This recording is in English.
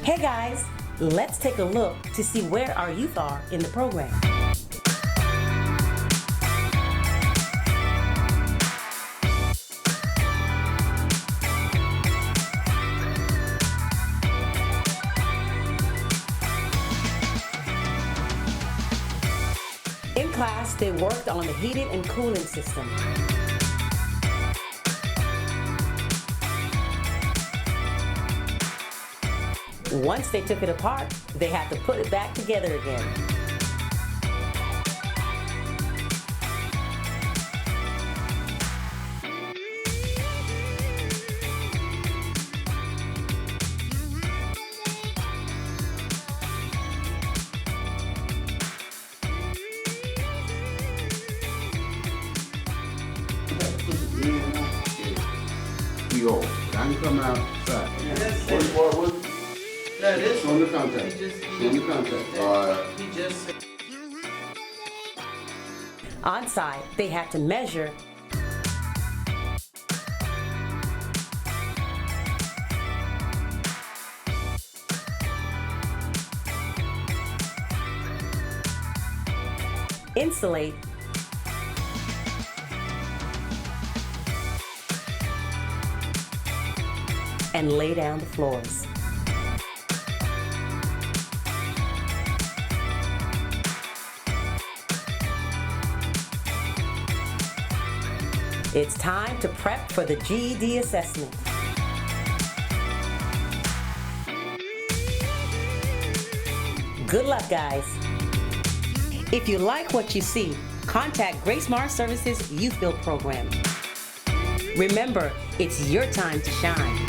Hey guys, let's take a look to see where our youth are in the program. In class, they worked on the heating and cooling system. Once they took it apart, they had to put it back together again. We old. Now you come outside. What? No, this On the contact. On the contact. He just. On site, they had to measure insulate and lay down the floors. It's time to prep for the GED assessment. Good luck, guys. If you like what you see, contact Grace Mars Services YouthBuild Program. Remember, it's your time to shine.